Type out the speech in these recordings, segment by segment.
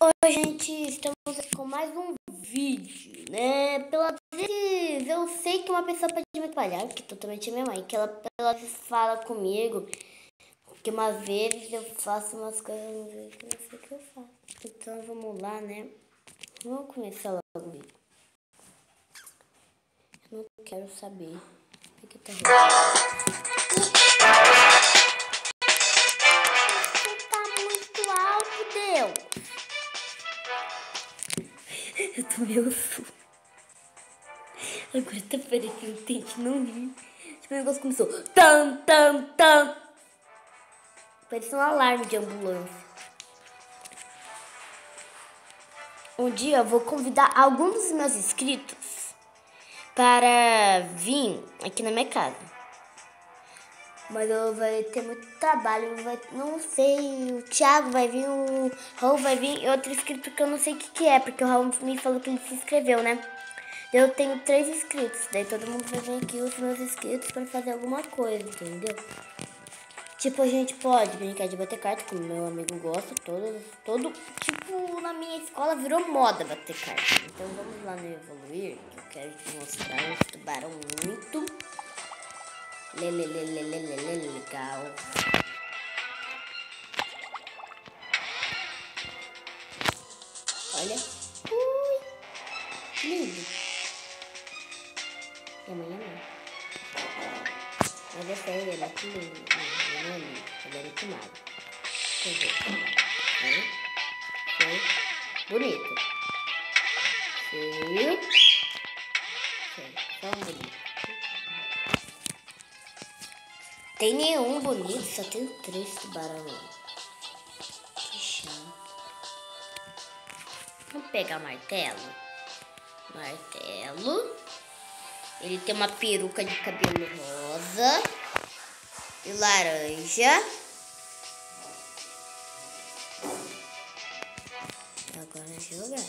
Oi, gente, estamos aqui com mais um vídeo, né? Pela vez eu sei que uma pessoa pode me atrapalhar, que totalmente é minha mãe, que ela pela vez fala comigo, que uma vez eu faço umas coisas, uma vez eu não sei o que eu faço. Então vamos lá, né? Vamos começar logo o vídeo. Eu não quero saber o que tá rolando. Tá muito alto, Deus! Eu tô meio surdo. Agora tá parecendo tente não rir. Tipo, o negócio começou. Tam, tam, tam. Parecia um alarme de ambulância. Um dia eu vou convidar alguns dos meus inscritos para vir aqui na minha casa. Mas eu vai ter muito trabalho. Não sei, o Thiago vai vir, o Raul vai vir e outro inscrito que eu não sei o que é, porque o Raul me falou que ele se inscreveu, né? Eu tenho 3 inscritos, daí todo mundo vai vir aqui, os meus inscritos, para fazer alguma coisa, entendeu? Tipo, a gente pode brincar de bater carta, como meu amigo gosta, tipo, na minha escola virou moda bater carta. Então vamos lá no Evoluir, que eu quero te mostrar um tubarão muito legal. Olha, lindo. E amanhã não. Mas essa aí é muito lindo, não é lindo, ela é muito magro. Deixa eu ver. Foi bonito. Feio. Só um bonito. Tem nenhum bonito, só tem 3 tubarões. Que chato. Vamos pegar o martelo. Ele tem uma peruca de cabelo rosa e laranja. Agora jogar.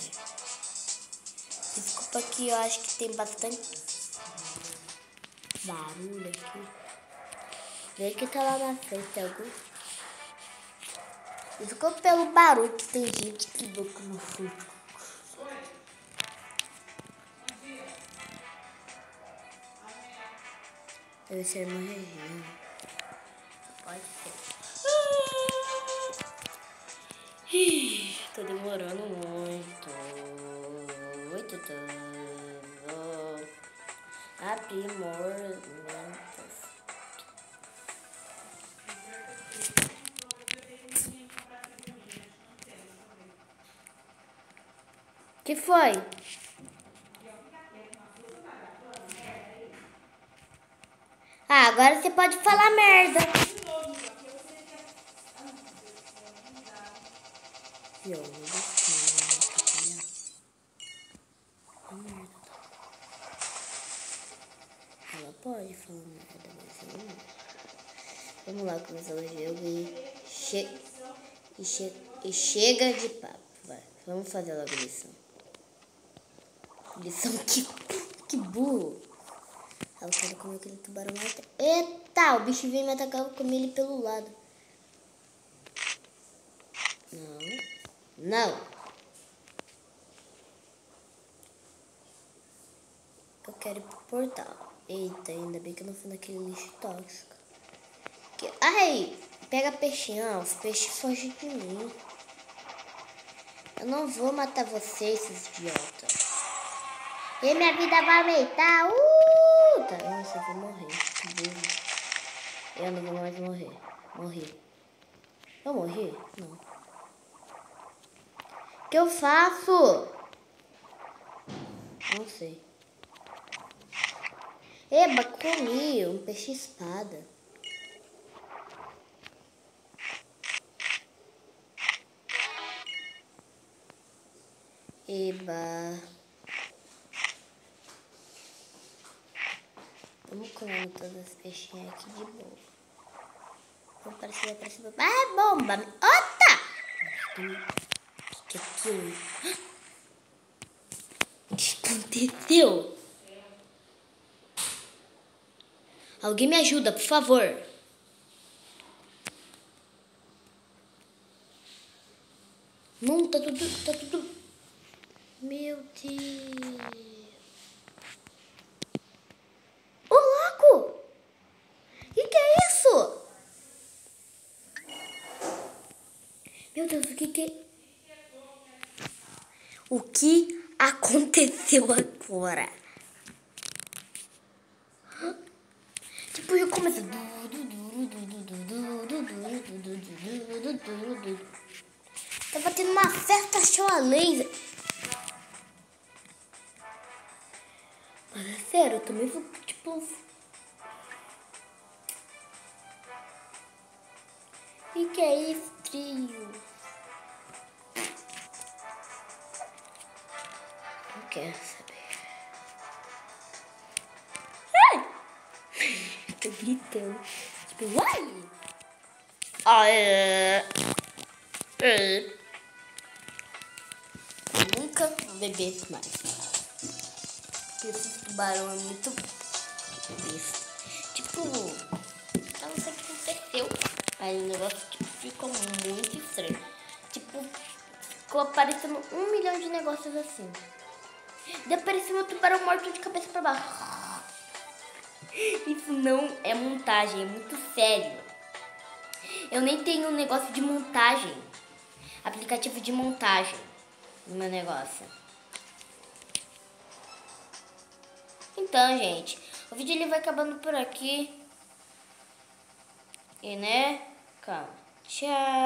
Desculpa que eu acho que tem bastante barulho aqui. Vê que tá lá na frente algum. Desculpa pelo barulho que tem gente que louco no fundo. Deve ser uma região. Pode ser. Tô demorando muito. Aprimoramentos. Que foi? Ah, agora você pode falar merda. Ela pode falar merda, mas eu não. Vamos lá começar o jogo e chega de papo. Vai, vamos fazer logo a lição. Lição que burro. Eu quero comer aquele tubarão morto. Eita, o bicho veio me atacar, eu vou comer ele pelo lado. Não. Eu quero ir pro portal. Eita, ainda bem que eu não fui naquele lixo tóxico. Ai, pega peixinho, os peixes fogem de mim. Eu não vou matar vocês, esses idiotas. E minha vida vai aumentar. Tá, nossa, eu vou morrer. Eu não vou mais morrer. Morri. Eu morri? Não. O que eu faço? Não sei. Eba, comi um peixe espada. Eba. Vamos comendo todos os peixinhos aqui de boa. Vamos para cima. Ah, bomba! Ota! O que é aquilo? O que aconteceu? Alguém me ajuda, por favor. Não, tá tudo. Meu Deus. Ô, louco! Que é isso? Meu Deus, o que aconteceu agora? Tipo, eu começo. Tava tendo uma festa show a laser. Mas é sério, eu também vou, tipo... Que é isso, trio? Não quero saber. Ai! Tô gritando. Tipo, uai! Aê! Eu nunca vou beber mais. Porque esse tubarão é muito besta. Tipo, eu não sei o que aconteceu. Aí o negócio tipo, ficou muito estranho. Tipo, ficou aparecendo 1 milhão de negócios assim. Daí apareceu um tubarão morto de cabeça pra baixo. Isso não é montagem, é muito sério. Eu nem tenho um negócio de montagem. Aplicativo de montagem no meu negócio. Então, gente, o vídeo ele vai acabando por aqui. E né? Calma. Tchau.